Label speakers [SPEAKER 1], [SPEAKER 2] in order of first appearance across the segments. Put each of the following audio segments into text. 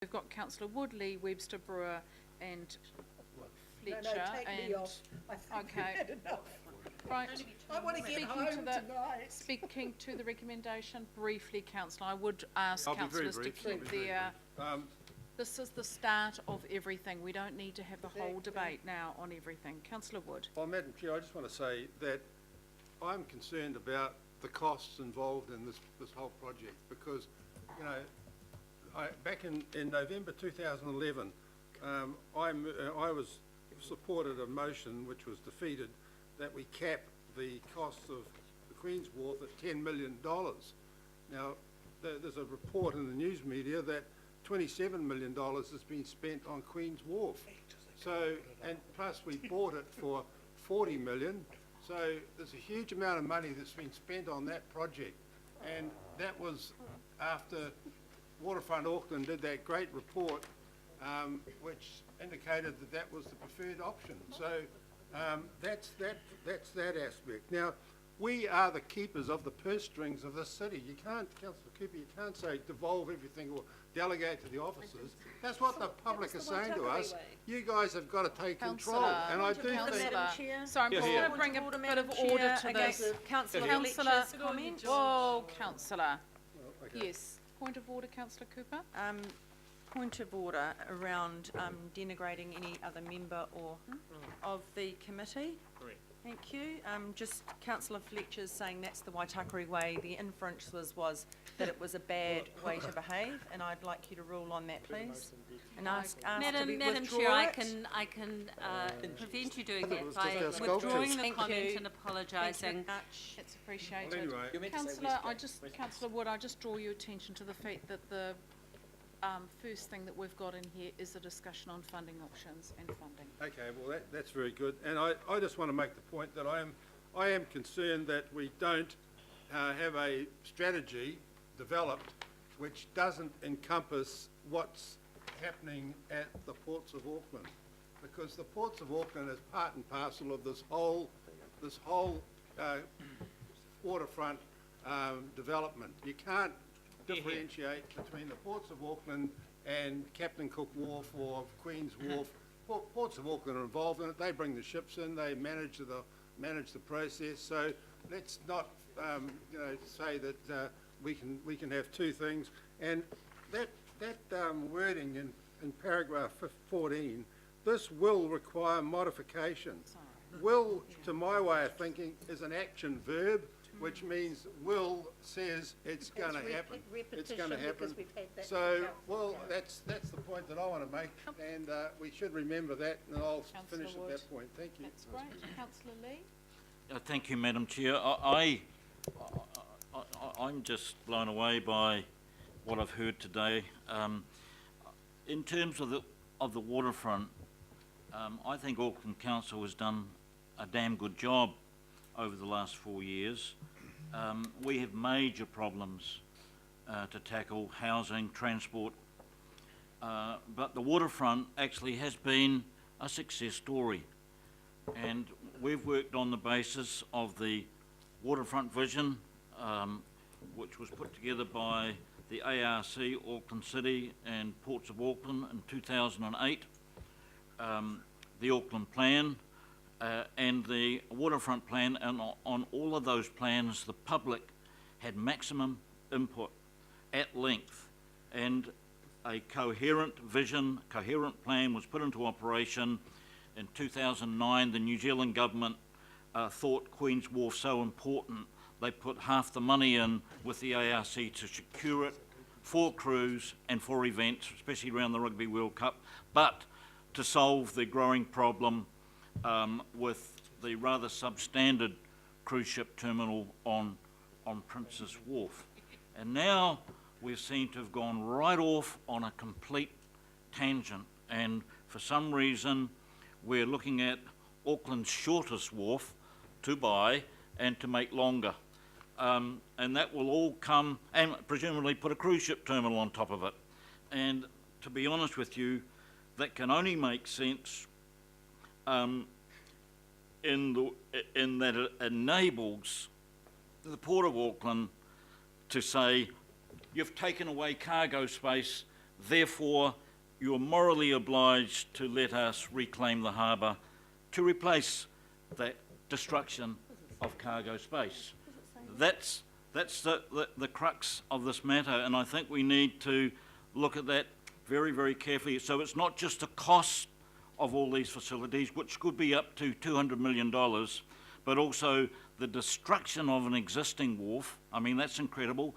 [SPEAKER 1] We've got Councillor Woodley, Webster, Brewer and Fletcher.
[SPEAKER 2] No, take me off. I think we've had enough.
[SPEAKER 1] Right.
[SPEAKER 2] I want to get home tonight.
[SPEAKER 1] Speaking to the recommendation, briefly, Councillor, I would ask
[SPEAKER 3] I'll be very
[SPEAKER 1] councillors to
[SPEAKER 3] brief. I'll
[SPEAKER 1] keep
[SPEAKER 3] be very
[SPEAKER 1] their...
[SPEAKER 3] brief.
[SPEAKER 1] This is the start of everything. We don't need to have the whole debate now on everything. Councillor Wood.
[SPEAKER 3] Well, Madam Chair, I just want to say that I'm concerned about the costs involved in this whole project because, you know, back in November 2011, I was supported a motion which was defeated that we cap the costs of the Queen's Wharf at $10 million. Now, there's a report in the news media that $27 million has been spent on Queen's Wharf. So, and plus we bought it for $40 million. So there's a huge amount of money that's been spent on that project. And that was after Waterfront Auckland did that great report, which indicated that that was the preferred option. So that's that aspect. Now, we are the keepers of the purse strings of this city. You can't, Councillor Cooper, you can't say devolve everything or delegate to the officers. That's what the public is saying to us. You guys have got to take control. And I do think...
[SPEAKER 1] So I'm just going to bring a bit of order to this.
[SPEAKER 4] Councillor
[SPEAKER 1] Councillor,
[SPEAKER 4] comment.
[SPEAKER 1] whoa, Councillor. Yes, point of order, Councillor Cooper.
[SPEAKER 4] Point of order around denigrating any other member or of the committee.
[SPEAKER 5] Correct.
[SPEAKER 4] Thank you. Just Councillor Fletcher's saying that's the Waitakere way. The inference was that it was a bad way to behave, and I'd like you to rule on that, please. And ask to
[SPEAKER 6] Madam
[SPEAKER 4] withdraw
[SPEAKER 6] Chair,
[SPEAKER 4] it.
[SPEAKER 6] I can prevent you doing
[SPEAKER 3] it was
[SPEAKER 6] that by
[SPEAKER 3] just our
[SPEAKER 6] withdrawing the
[SPEAKER 4] Thank
[SPEAKER 6] comment
[SPEAKER 4] you.
[SPEAKER 6] and apologising.
[SPEAKER 1] It's appreciated.
[SPEAKER 3] Well, anyway,
[SPEAKER 1] Councillor, Councillor Wood, I just draw your attention to the fact that the first thing that we've got in here is a discussion on funding options and funding.
[SPEAKER 3] Okay, well that's very good. And I just want to make the point that I am concerned that we don't have a strategy developed which doesn't encompass what's happening at the ports of Auckland, because the ports of Auckland is part and parcel of this whole waterfront development. You can't differentiate between the ports of Auckland and Captain Cook Wharf or Queen's Wharf. Ports of Auckland are involved in it. They bring the ships in. They manage the process. So let's not say that we can have two things. And that wording in paragraph 14, this will require modification. Will, to my way of thinking, is an action verb, which means will says it's going to happen. It's going to happen. So, well, that's the point that I want to make, and we should remember that, and I'll finish at that point. Thank you.
[SPEAKER 1] That's great. Councillor Lee.
[SPEAKER 5] Thank you, Madam Chair. I'm just blown away by what I've heard today. In terms of the waterfront, I think Auckland Council has done a damn good job over the last 4 years. We have major problems to tackle: housing, transport, but the waterfront actually has been a success story, and we've worked on the basis of the waterfront vision, which was put together by the ARC, Auckland City and Ports of Auckland in 2008, the Auckland Plan, and the waterfront plan, and on all of those plans the public had maximum input at length, and a coherent vision, coherent plan was put into operation. In 2009 the New Zealand government thought Queen's Wharf so important they put half the money in with the ARC to secure it for cruise and for events, especially around the Rugby World Cup, but to solve the growing problem with the rather substandard cruise ship terminal on Prince's Wharf. And now we seem to have gone right off on a complete tangent, and for some reason we're looking at Auckland's shortest wharf to buy and to make longer. And that will all come, and presumably put a cruise ship terminal on top of it. And to be honest with you, that can only make sense in that it enables the Port of Auckland to say, you've taken away cargo space Therefore, you're morally obliged to let us reclaim the harbour to replace that destruction of cargo space. That's the crux of this matter, and I think we need to look at that very, very carefully. So it's not just the cost of all these facilities, which could be up to $200 million, but also the destruction of an existing wharf. I mean, that's incredible.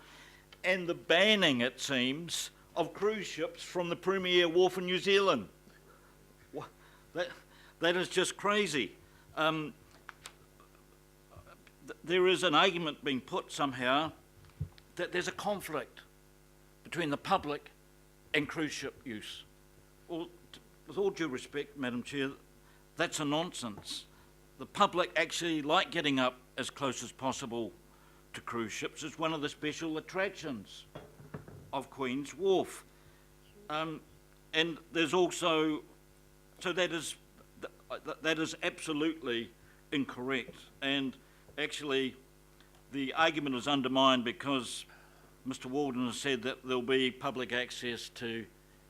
[SPEAKER 5] And the banning, it seems, of cruise ships from the premier wharf in New Zealand. That is just crazy. There is an argument being put somehow that there's a conflict between the public and cruise ship use. Well, with all due respect, Madam Chair, that's a nonsense. The public actually like getting up as close as possible to cruise ships. It's one of the special attractions of Queen's Wharf. And there's also, so that is absolutely incorrect. And actually, the argument is undermined because Mr. Walden has said that there'll be public access to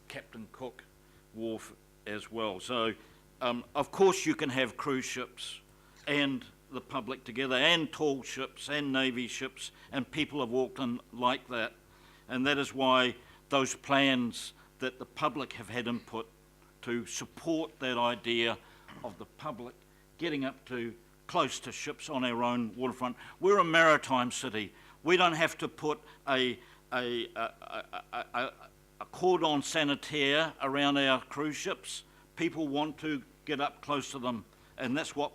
[SPEAKER 5] Captain Cook Wharf as well. So, of course you can have cruise ships and the public together, and tall ships and navy ships, and people of Auckland like that. And that is why those plans that the public have had input to support that idea of the public getting up to close to ships on our own waterfront. We're a maritime city. We don't have to put a cordon sanitaire around our cruise ships. People want to get up close to them, and that's what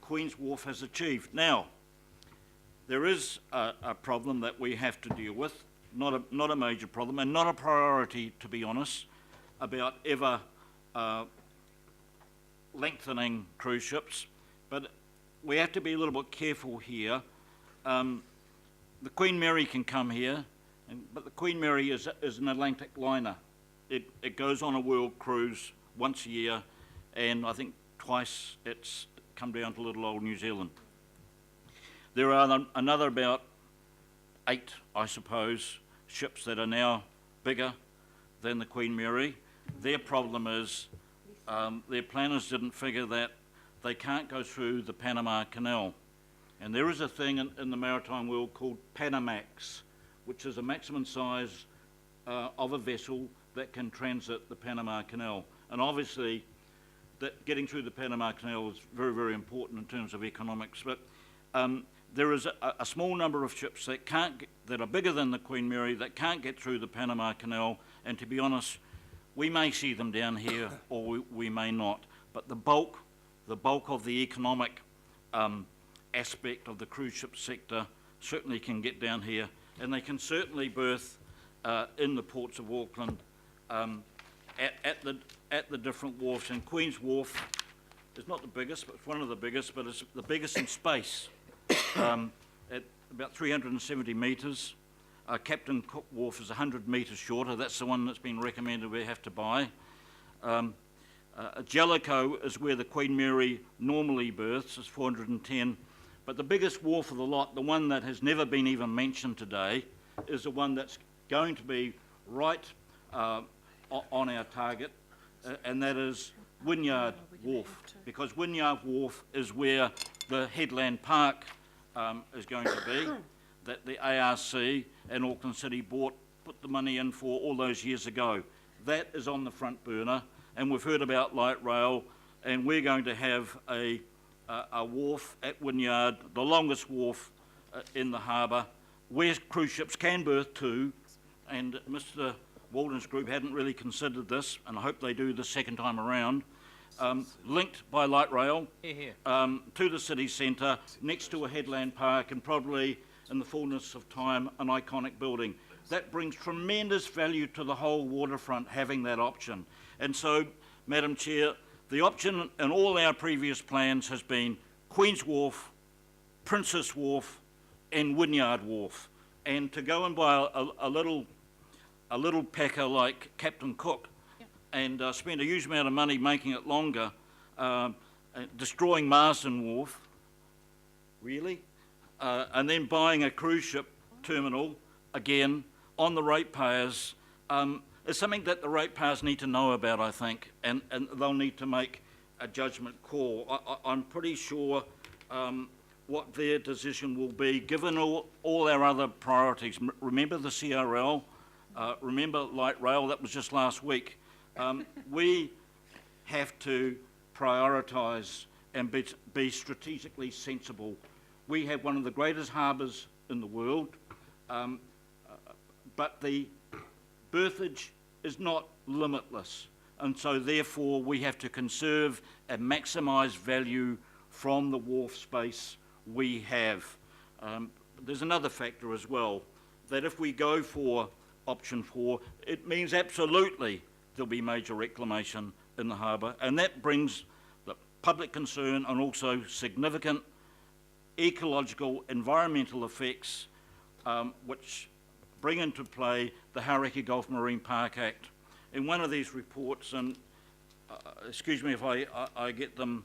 [SPEAKER 5] Queen's Wharf has achieved. Now, there is a problem that we have to deal with, not a major problem, and not a priority, to be honest, about ever lengthening cruise ships, but we have to be a little bit careful here. The Queen Mary can come here, but the Queen Mary is an Atlantic liner. It goes on a world cruise once a year, and I think twice it's come down to little old New Zealand. There are another about 8, I suppose, ships that are now bigger than the Queen Mary. Their problem is their planners didn't figure that they can't go through the Panama Canal. And there is a thing in the maritime world called Panamax, which is a maximum size of a vessel that can transit the Panama Canal. And obviously, that getting through the Panama Canal is very, very important in terms of economics. But there is a small number of ships that are bigger than the Queen Mary that can't get through the Panama Canal. And to be honest, we may see them down here, or we may not. But the bulk of the economic aspect of the cruise ship sector certainly can get down here, and they can certainly berth in the ports of Auckland at the different wharfs. And Queen's Wharf is not the biggest, but it's one of the biggest, but it's the biggest in space at about 370 metres. Captain Cook Wharf is 100 metres shorter. That's the one that's been recommended we have to buy. Jellicoe is where the Queen Mary normally berths, is 410. But the biggest wharf of the lot, the one that has never been even mentioned today, is the one that's going to be right on our target, and that is Wynyard Wharf, because Wynyard Wharf is where the Headland Park is going to be, that the ARC and Auckland City put the money in for all those years ago. That is on the front burner, and we've heard about light rail, and we're going to have a wharf at Wynyard, the longest wharf in the harbour, where cruise ships can berth to, and Mr. Walden's group hadn't really considered this, and I hope they do the second time around, linked by light rail to the city centre, next to a headland park, and probably, in the fullness of time, an iconic building. That brings tremendous value to the whole waterfront, having that option. And so, Madam Chair, the option in all our previous plans has been Queen's Wharf, Princess Wharf, and Wynyard Wharf. And to go and buy a little packer like Captain Cook and spend a huge amount of money making it longer, destroying Marsden Wharf, really? And then buying a cruise ship terminal, again, on the ratepayers, is something that the ratepayers need to know about, I think, and they'll need to make a judgment call. I'm pretty sure what their decision will be, given all our other priorities. Remember the CRL, remember light rail, that was just last week. We have to prioritise and be strategically sensible. We have one of the greatest harbours in the world, but the berthage is not limitless, and so therefore we have to conserve and maximise value from the wharf space we have. There's another factor as well, that if we go for option 4, it means absolutely there'll be major reclamation in the harbour, and that brings the public concern and also significant ecological, environmental effects, which bring into play the Hauraki Gulf Marine Park Act. In one of these reports, and excuse me if I get them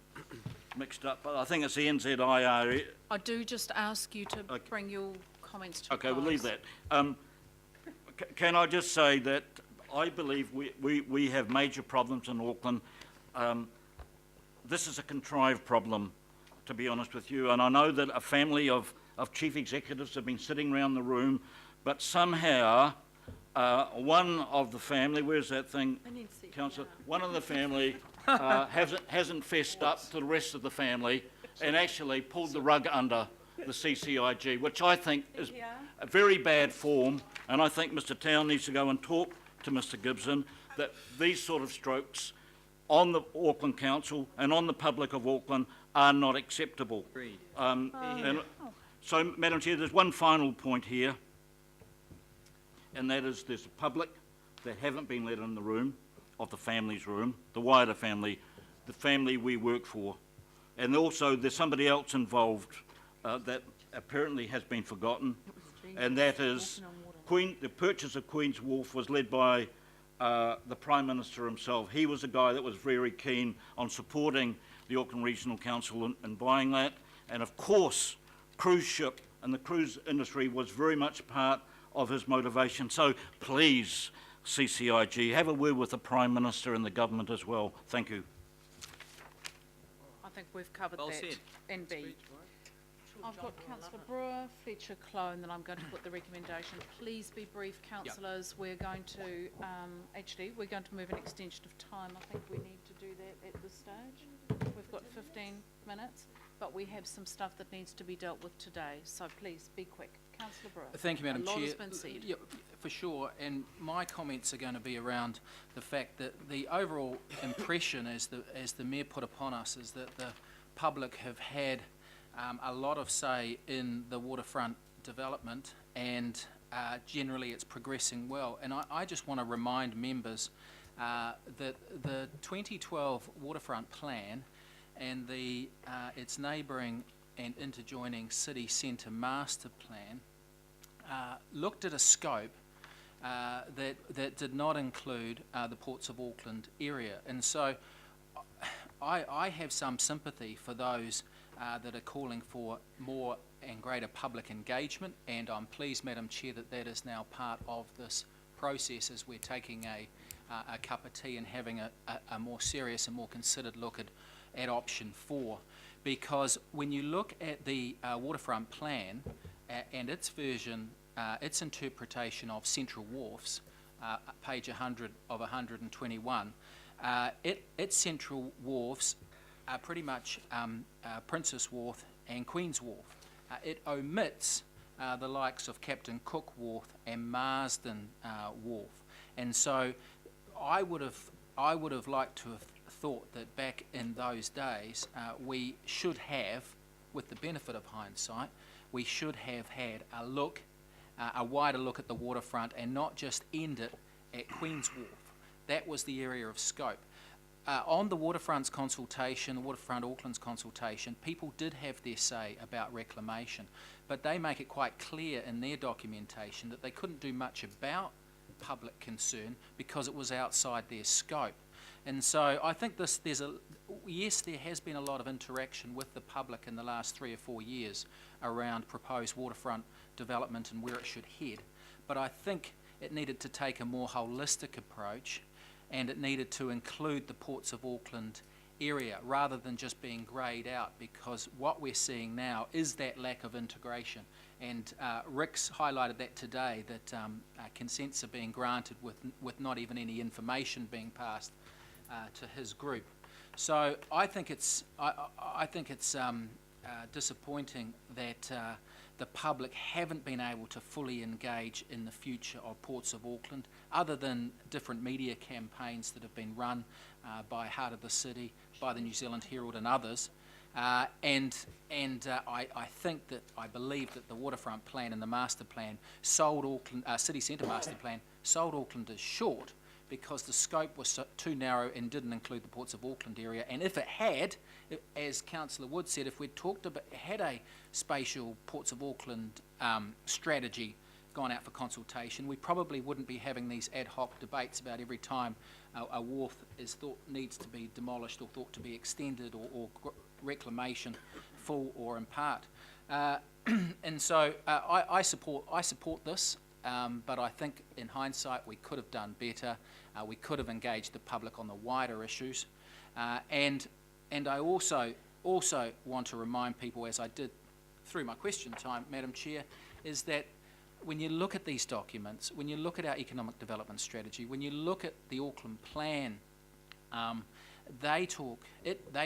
[SPEAKER 5] mixed up, but I think it's the NZIR.
[SPEAKER 1] I do just ask you to bring your comments to a
[SPEAKER 5] Okay, we'll
[SPEAKER 1] close.
[SPEAKER 5] leave that. Can I just say that I believe we have major problems in Auckland. This is a contrived problem, to be honest with you, and I know that a family of chief executives have been sitting around the room, but somehow one of the family, where's that thing, Councillor? One of the family hasn't fessed up to the rest of the family and actually pulled the rug under the CCIG, which I think is a very bad form, and I think Mr Town needs to go and talk to Mr Gibson that these sort of strokes on the Auckland Council and on the public of Auckland are not acceptable. And so, Madam Chair, there's one final point here, and that is there's the public that haven't been let in the room, of the family's room, the wider family, the family we work for. And also there's somebody else involved that apparently has been forgotten, and that is the purchase of Queen's Wharf was led by the Prime Minister himself. He was a guy that was very keen on supporting the Auckland Regional Council in buying that. And of course, cruise ship and the cruise industry was very much part of his motivation. So please, CCIG, have a word with the Prime Minister and the government as well. Thank you.
[SPEAKER 1] I think we've covered
[SPEAKER 7] Well
[SPEAKER 1] that.
[SPEAKER 7] said.
[SPEAKER 1] And B. I've got Councillor Brewer, Fletcher, Clow, and then I'm going to put the recommendation. Please be brief, councillors. We're going to, actually, we're going to move an extension of time. I think we need to do that at this stage. We've got 15 minutes, but we have some stuff that needs to be dealt with today. So please, be quick. Councillor Brewer.
[SPEAKER 7] Thank you, Madam Chair.
[SPEAKER 1] A lot has been said.
[SPEAKER 7] Yeah, for sure, and my comments are going to be around the fact that the overall impression, as the Mayor put upon us, is that the public have had a lot of say in the waterfront development, and generally it's progressing well. And I just want to remind members that the 2012 waterfront plan and its neighbouring and interjoining city centre master plan looked at a scope that did not include the Ports of Auckland area. And so I have some sympathy for those that are calling for more and greater public engagement, and I'm pleased, Madam Chair, that that is now part of this process as we're taking a cup of tea and having a more serious and more considered look at option 4. Because when you look at the waterfront plan and its version, its interpretation of central wharfs, page 100 of 121, its central wharfs are pretty much Princess Wharf and Queen's Wharf. It omits the likes of Captain Cook Wharf and Marsden Wharf. And so I would have liked to have thought that back in those days we should have, with the benefit of hindsight, we should have had a wider look at the waterfront and not just end it at Queen's Wharf. That was the area of scope. On the Waterfront's consultation, the Waterfront Auckland's consultation, people did have their say about reclamation, but they make it quite clear in their documentation that they couldn't do much about public concern because it was outside their scope. And so I think yes, there has been a lot of interaction with the public in the last 3 or 4 years around proposed waterfront development and where it should head. But I think it needed to take a more holistic approach, and it needed to include the Ports of Auckland area rather than just being greyed out, because what we're seeing now is that lack of integration. And Rick's highlighted that today, that consents are being granted with not even any information being passed to his group. So I think it's disappointing that the public haven't been able to fully engage in the future of Ports of Auckland, other than different media campaigns that have been run by Heart of the City, by the New Zealand Herald and others. I believe that the waterfront plan and the master plan sold Auckland, city centre master plan, sold Aucklanders short, because the scope was too narrow and didn't include the Ports of Auckland area. And if it had, as Councillor Wood said, if we'd had a spatial Ports of Auckland strategy gone out for consultation, we probably wouldn't be having these ad hoc debates about every time a wharf is thought needs to be demolished or thought to be extended, or reclamation full or in part. And so I support this. But I think in hindsight we could have done better. We could have engaged the public on the wider issues. And I also want to remind people, as I did through my question time, Madam Chair, is that when you look at these documents, when you look at our economic development strategy, when you look at the Auckland plan, they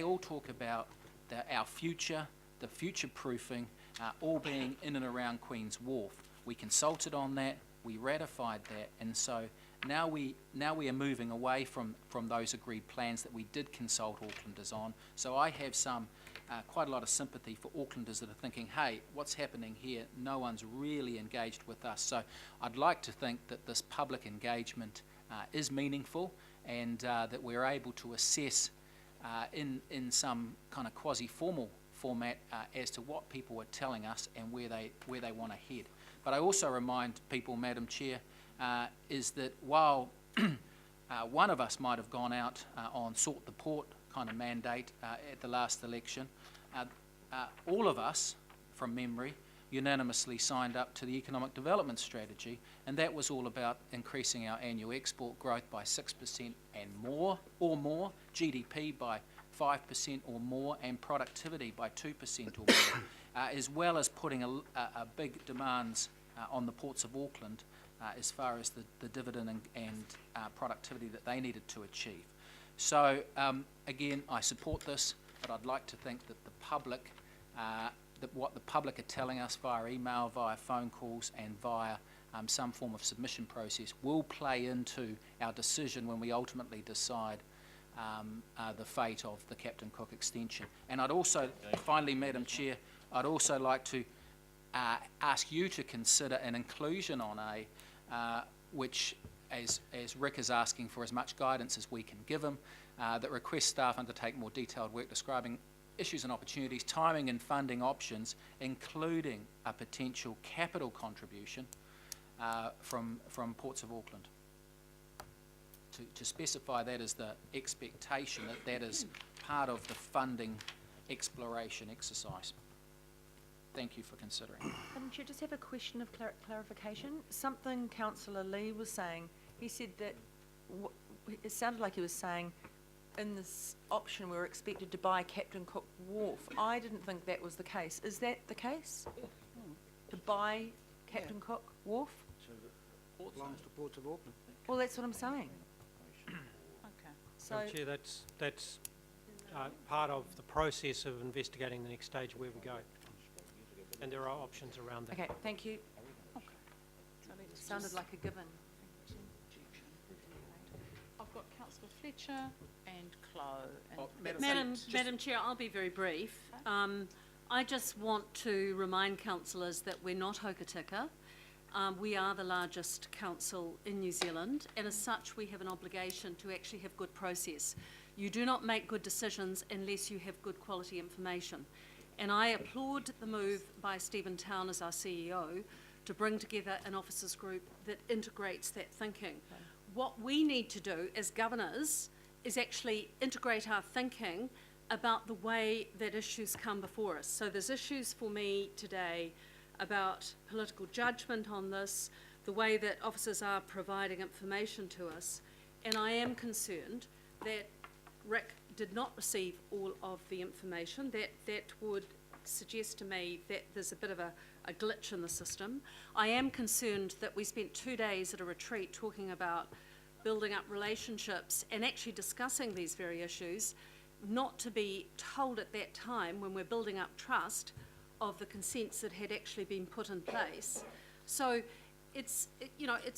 [SPEAKER 7] all talk about our future, the future proofing, all being in and around Queen's Wharf. We consulted on that, we ratified that, and so now we are moving away from those agreed plans that we did consult Aucklanders on. So I have quite a lot of sympathy for Aucklanders that are thinking, hey, what's happening here? No one's really engaged with us. So I'd like to think that this public engagement is meaningful, and that we're able to assess in some kind of quasi-formal format as to what people are telling us and where they want to head. But I also remind people, Madam Chair, is that while one of us might have gone out on sort the port kind of mandate at the last election, all of us, from memory, unanimously signed up to the economic development strategy, and that was all about increasing our annual export growth by 6% and more, GDP by 5% or more, and productivity by 2% or more, as well as putting a big demands on the Ports of Auckland as far as the dividend and productivity that they needed to achieve. So again, I support this, but I'd like to think that the public, that what the public are telling us via email, via phone calls, and via some form of submission process will play into our decision when we ultimately decide the fate of the Captain Cook extension. And I'd also, finally, Madam Chair, I'd also like to ask you to consider an inclusion on which, as Rick is asking for as much guidance as we can give him, that requests staff undertake more detailed work describing issues and opportunities, timing and funding options, including a potential capital contribution from Ports of Auckland. To specify that as the expectation that is part of the funding exploration exercise. Thank you for considering.
[SPEAKER 4] Madam Chair, just have a question of clarification. Something Councillor Lee was saying, he said that, it sounded like he was saying in this option we were expected to buy Captain Cook Wharf. I didn't think that was the case. Is that the case? To buy Captain Cook Wharf?
[SPEAKER 2] Belongs to Ports of Auckland.
[SPEAKER 4] Well, that's what I'm saying.
[SPEAKER 1] Okay.
[SPEAKER 4] So,
[SPEAKER 8] Madam Chair, that's part of the process of investigating the next stage where we go. And there are options around that.
[SPEAKER 4] okay, thank you.
[SPEAKER 1] So let's
[SPEAKER 4] Sounded
[SPEAKER 1] just-
[SPEAKER 4] like a given.
[SPEAKER 1] I've got Councillor Fletcher and Clow. And
[SPEAKER 6] Madam Chair, I'll be very brief. I just want to remind councillors that we're not Hokitika. We are the largest council in New Zealand, and as such we have an obligation to actually have good process. You do not make good decisions unless you have good quality information. And I applaud the move by Stephen Town as our CEO to bring together an officers group that integrates that thinking. What we need to do as governors is actually integrate our thinking about the way that issues come before us. So there's issues for me today about political judgment on this, the way that officers are providing information to us, and I am concerned that Rick did not receive all of the information. That would suggest to me that there's a bit of a glitch in the system. I am concerned that we spent 2 days at a retreat talking about building up relationships and actually discussing these very issues, not to be told at that time, when we're building up trust, of the consents that had actually been put in place. So it's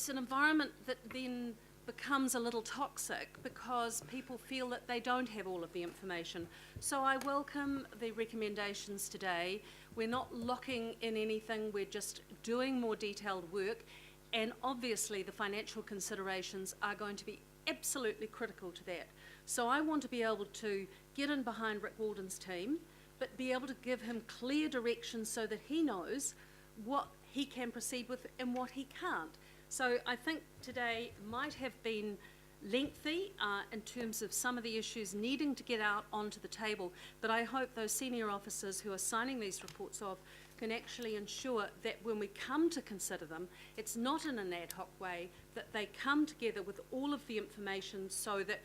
[SPEAKER 6] an environment that then becomes a little toxic because people feel that they don't have all of the information. So I welcome the recommendations today. We're not locking in anything, we're just doing more detailed work, and obviously the financial considerations are going to be absolutely critical to that. So I want to be able to get in behind Rick Walden's team, but be able to give him clear direction so that he knows what he can proceed with and what he can't. So I think today might have been lengthy in terms of some of the issues needing to get out onto the table, but I hope those senior officers who are signing these reports off can actually ensure that when we come to consider them, it's not in an ad hoc way, that they come together with all of the information so that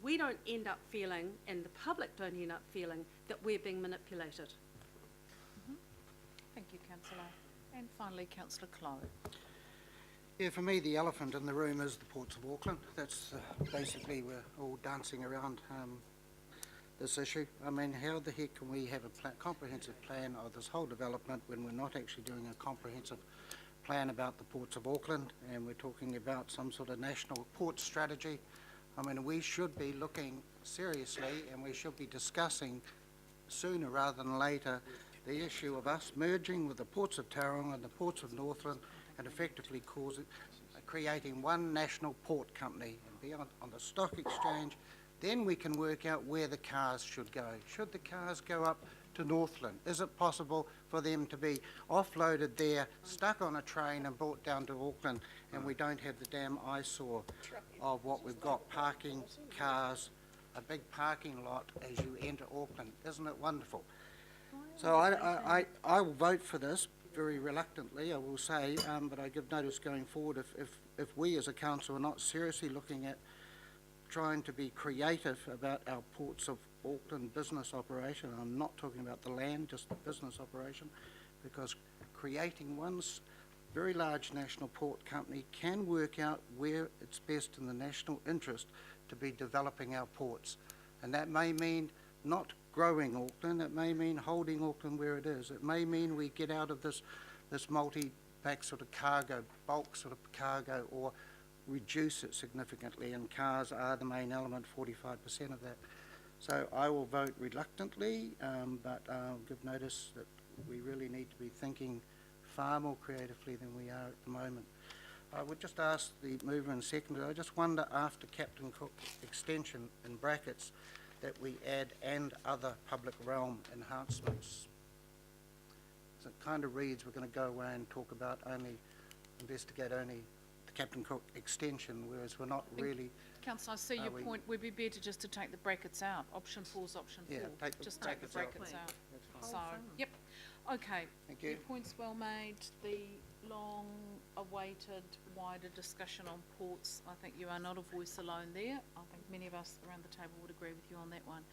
[SPEAKER 6] we don't end up feeling, and the public don't end up feeling, that we're being manipulated.
[SPEAKER 1] Thank you, councillor. And finally, councillor Clow.
[SPEAKER 2] Yeah, for me, the elephant in the room is the Ports of Auckland. That's basically, we're all dancing around this issue. I mean, how the heck can we have a comprehensive plan of this whole development when we're not actually doing a comprehensive plan about the Ports of Auckland, and we're talking about some sort of national port strategy? I mean, we should be looking seriously, and we should be discussing sooner rather than later the issue of us merging with the Ports of Tauranga and the Ports of Northland and effectively creating one national port company and be on the stock exchange. Then we can work out where the cars should go. Should the cars go up to Northland? Is it possible for them to be offloaded there, stuck on a train and brought down to Auckland, and we don't have the damn eyesore of what we've got, parking cars, a big parking lot as you enter Auckland? Isn't it wonderful? So I will vote for this very reluctantly, I will say, but I give notice going forward if we as a council are not seriously looking at trying to be creative about our Ports of Auckland business operation. I'm not talking about the land, just the business operation, because creating one very large national port company can work out where it's best in the national interest to be developing our ports. And that may mean not growing Auckland, it may mean holding Auckland where it is. It may mean we get out of this multi-pack sort of cargo, bulk sort of cargo, or reduce it significantly, and cars are the main element, 45% of that. So I will vote reluctantly, but I'll give notice that we really need to be thinking far more creatively than we are at the moment. I would just ask the mover and seconder, I just wonder, after Captain Cook extension in brackets, that we add and other public realm enhancements. So it kind of reads we're going to go away and talk about investigate only the Captain Cook extension, whereas we're not really.
[SPEAKER 1] Councillor, I see your point. Would be better just to take the brackets out. Option 4 is option 4.
[SPEAKER 2] Yeah, take the
[SPEAKER 1] just take the
[SPEAKER 2] brackets
[SPEAKER 1] brackets out.
[SPEAKER 2] That's fine.
[SPEAKER 1] So, yep. Okay.
[SPEAKER 2] Thank you.
[SPEAKER 1] Your point's well made. The long-awaited wider discussion on ports, I think you are not a voice alone there. I think many of us around the table would agree with you on that one.